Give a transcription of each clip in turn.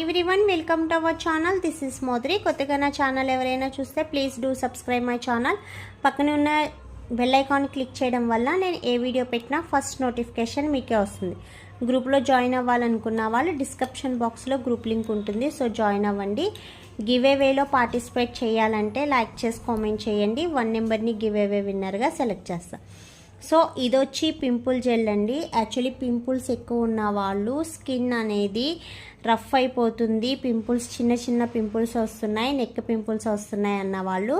Everyone welcome to our channel. This is Modri. కొత్తగా నా channel ఎవరైనా చూస్తే please do subscribe my channel. పక్కనే ఉన్న బెల్ ఐకాన్ క్లిక్ చేయడం వల్ల నేను ఏ వీడియో పెట్టినా ఫస్ట్ నోటిఫికేషన్ మీకే వస్తుంది. గ్రూప్లో జాయిన్ అవ్వాలనుకున్న వాళ్ళు డిస్క్రిప్షన్ బాక్స్లో గ్రూప్ లింక్ ఉంటుంది, సో జాయిన్ అవ్వండి. గివ్ అవేలో పార్టిసిపేట్ చేయాలంటే లైక్ చేసి కామెంట్ చేయండి. 1 నెంబర్ని గివ్ అవే విన్నర్గా సెలెక్ట్ చేస్తాను. సో ఇది వచ్చి పింపుల్ జెల్ అండి. యాక్చువల్లీ పింపుల్స్ ఎక్కువ ఉన్న వాళ్ళు స్కిన్ అనేది రఫ్ అయిపోతుంది, పింపుల్స్ చిన్న చిన్న పింపుల్స్ వస్తున్నాయి, నెక్ పింపుల్స్ వస్తున్నాయి అన్న వాళ్ళు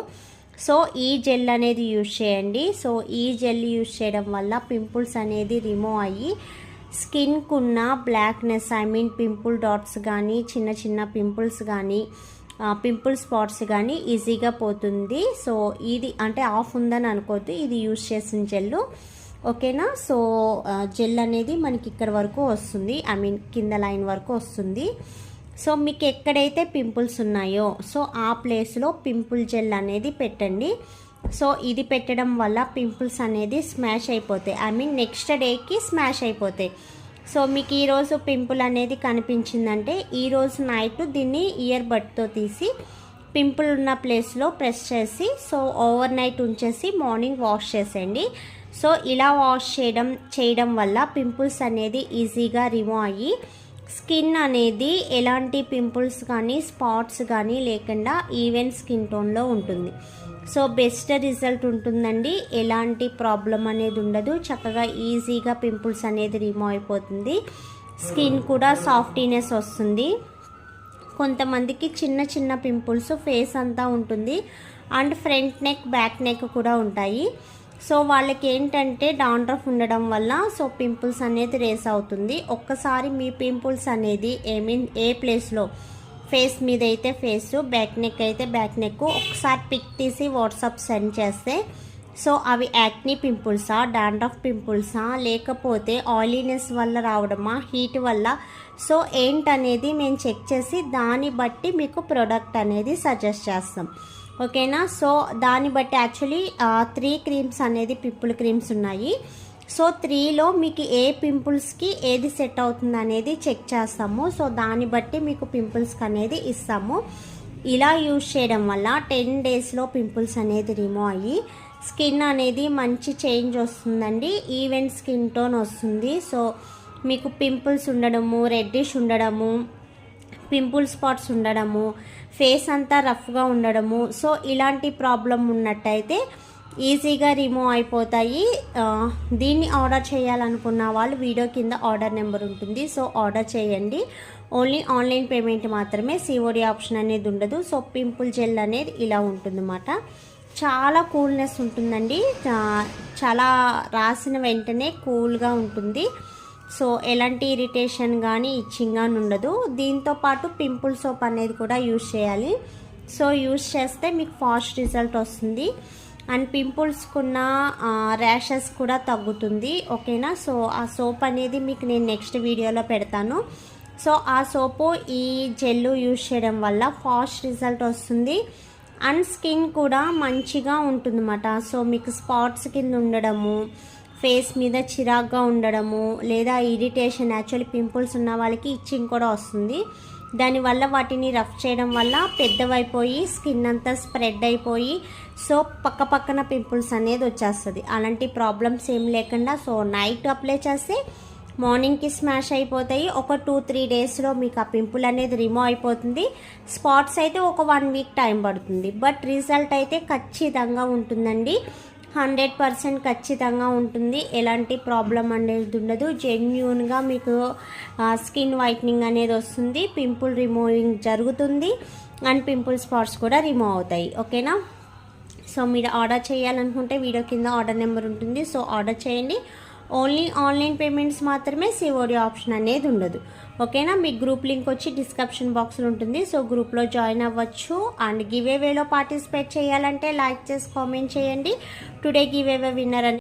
సో ఈ జెల్ అనేది యూజ్ చేయండి. సో ఈ జెల్ యూజ్ చేయడం వల్ల పింపుల్స్ అనేది రిమూవ్ అయ్యి స్కిన్కున్న బ్లాక్నెస్ పింపుల్ డాట్స్ కానీ చిన్న చిన్న పింపుల్స్ కానీ పింపుల్ స్పాట్స్ కానీ ఈజీగా పోతుంది. సో ఇది అంటే ఆఫ్ ఉందని అనుకోవద్దు, ఇది యూజ్ చేసిన జెల్ ఓకేనా. సో జెల్ అనేది మనకి ఇక్కడ వరకు వస్తుంది, కింద లైన్ వరకు వస్తుంది. సో మీకు ఎక్కడైతే పింపుల్స్ ఉన్నాయో సో ఆ ప్లేస్లో పింపుల్ జెల్ అనేది పెట్టండి. సో ఇది పెట్టడం వల్ల పింపుల్స్ అనేది స్మాష్ అయిపోతాయి, నెక్స్ట్ డేకి స్మాష్ అయిపోతాయి. సో మీకు ఈరోజు పింపుల్ అనేది కనిపించిందంటే ఈరోజు నైట్ దీన్ని ఇయర్ బడ్తో తీసి పింపుల్ ఉన్న ప్లేస్లో ప్రెస్ చేసి సో ఓవర్ నైట్ ఉంచేసి మార్నింగ్ వాష్ చేసేయండి. సో ఇలా వాష్ చేయడం వల్ల పింపుల్స్ అనేది ఈజీగా రిమూవ్ అయ్యి స్కిన్ అనేది ఎలాంటి పింపుల్స్ కానీ స్పాట్స్ కానీ లేకుండా ఈవెన్ స్కిన్ టోన్లో ఉంటుంది. సో బెస్ట్ రిజల్ట్ ఉంటుందండి, ఎలాంటి ప్రాబ్లం అనేది ఉండదు, చక్కగా ఈజీగా పింపుల్స్ అనేది రిమూవ్ అయిపోతుంది, స్కిన్ కూడా సాఫ్టీనెస్ వస్తుంది. కొంతమందికి చిన్న చిన్న పింపుల్స్ ఫేస్ అంతా ఉంటుంది and front neck back neck కూడా ఉంటాయి. సో వాళ్ళకి ఏంటంటే డాండ్రఫ్ ఉండడం వల్ల సో పింపుల్స్ అనేది రేస్ అవుతుంది. ఒక్కసారి మీ పింపుల్స్ అనేది ఏ ప్లేస్లో ఫేస్ మీద అయితే ఫేస్, బ్యాక్ నెక్ అయితే బ్యాక్ నెక్ ఒకసారి పిక్ తీసి వాట్సాప్ సెండ్ చేస్తే సో అవి యాక్నీ పింపుల్సా, డాండ్రఫ్ పింపుల్సా, లేకపోతే ఆయిలీనెస్ వల్ల రావడమా, హీట్ వల్ల సో ఏంటనేది మేము చెక్ చేసి దాన్ని బట్టి మీకు ప్రోడక్ట్ అనేది సజెస్ట్ చేస్తాం ఓకేనా. సో దాన్ని బట్టి యాక్చువల్లీ 3 క్రీమ్స్ అనేది పింపుల్ క్రీమ్స్ ఉన్నాయి. సో 3లో మీకు ఏ పింపుల్స్కి ఏది సెట్ అవుతుంది అనేది చెక్ చేస్తాము. సో దాన్ని బట్టి మీకు పింపుల్స్కి అనేది ఇస్తాము. ఇలా యూజ్ చేయడం వల్ల 10 డేస్లో పింపుల్స్ అనేది రిమూవ్ అయ్యి స్కిన్ అనేది మంచి చేంజ్ వస్తుందండి, ఈవెన్ స్కిన్ టోన్ వస్తుంది. సో మీకు పింపుల్స్ ఉండడము, రెడ్డిష్ ఉండడము, పింపుల్ స్పాట్స్ ఉండడము, ఫేస్ అంతా రఫ్గా ఉండడము సో ఇలాంటి ప్రాబ్లం ఉన్నట్టయితే ఈజీగా రిమూవ్ అయిపోతాయి. దీన్ని ఆర్డర్ చేయాలనుకున్న వాళ్ళు వీడియో కింద ఆర్డర్ నెంబర్ ఉంటుంది, సో ఆర్డర్ చేయండి. ఓన్లీ ఆన్లైన్ పేమెంట్ మాత్రమే, సిఓడి ఆప్షన్ అనేది ఉండదు. సో పింపుల్ జెల్ అనేది ఇలా ఉంటుందన్నమాట. చాలా కూల్నెస్ ఉంటుందండి, చాలా రాసిన వెంటనే కూల్గా ఉంటుంది. సో ఎలాంటి ఇరిటేషన్ కానీ ఇచ్చింగ్ కానీ ఉండదు. దీంతోపాటు పింపుల్ సోప్ అనేది కూడా యూజ్ చేయాలి. సో యూజ్ చేస్తే మీకు ఫాస్ట్ రిజల్ట్ వస్తుంది అండ్ పింపుల్స్కున్న ర్యాషెస్ కూడా తగ్గుతుంది ఓకేనా. సో ఆ సోప్ అనేది మీకు నేను నెక్స్ట్ వీడియోలో పెడతాను. సో ఆ సోపు ఈ జెల్ యూజ్ చేయడం వల్ల ఫాస్ట్ రిజల్ట్ వస్తుంది అండ్ స్కిన్ కూడా మంచిగా ఉంటుందన్నమాట. సో మీకు స్పాట్స్ కింద ఉండడము, ఫేస్ మీద చిరాగ్గా ఉండడము లేదా ఇరిటేషన్, యాక్చువల్లీ పింపుల్స్ ఉన్న వాళ్ళకి ఇచ్చింగ్ కూడా వస్తుంది. దానివల్ల వాటిని రఫ్ చేయడం వల్ల పెద్దవైపోయి స్కిన్ అంతా స్ప్రెడ్ అయిపోయి సో పక్కన పింపుల్స్ అనేది వచ్చేస్తుంది. అలాంటి ప్రాబ్లమ్స్ ఏం లేకుండా సో నైట్ అప్లై చేస్తే మార్నింగ్కి స్మాష్ అయిపోతాయి. ఒక 2-3 డేస్లో మీకు ఆ పింపుల్ అనేది రిమూవ్ అయిపోతుంది. స్పాట్స్ అయితే ఒక 1 వీక్ టైం పడుతుంది, బట్ రిజల్ట్ అయితే ఖచ్చితంగా ఉంటుందండి, 100% ఖచ్చితంగా ఉంటుంది. ఎలాంటి ప్రాబ్లం అనేది ఉండదు, జెన్యూన్గా మీకు స్కిన్ వైట్నింగ్ అనేది వస్తుంది, పింపుల్ రిమూవింగ్ జరుగుతుంది అండ్ పింపుల్ స్పాట్స్ కూడా రిమూవ్ అవుతాయి ఓకేనా. సో మీరు ఆర్డర్ చేయాలనుకుంటే వీడియో కింద ఆర్డర్ నెంబర్ ఉంటుంది, సో ఆర్డర్ చేయండి. ఓన్లీ ఆన్లైన్ పేమెంట్స్ మాత్రమే, సిఓడి ఆప్షన్ అనేది ఉండదు ఓకేనా. మీ గ్రూప్ లింక్ వచ్చి డిస్క్రిప్షన్ బాక్స్లో ఉంటుంది, సో గ్రూప్లో జాయిన్ అవ్వచ్చు. అండ్ గివ్ అవేలో పార్టిసిపేట్ చేయాలంటే లైక్ చేసి కామెంట్ చేయండి. Today give away winner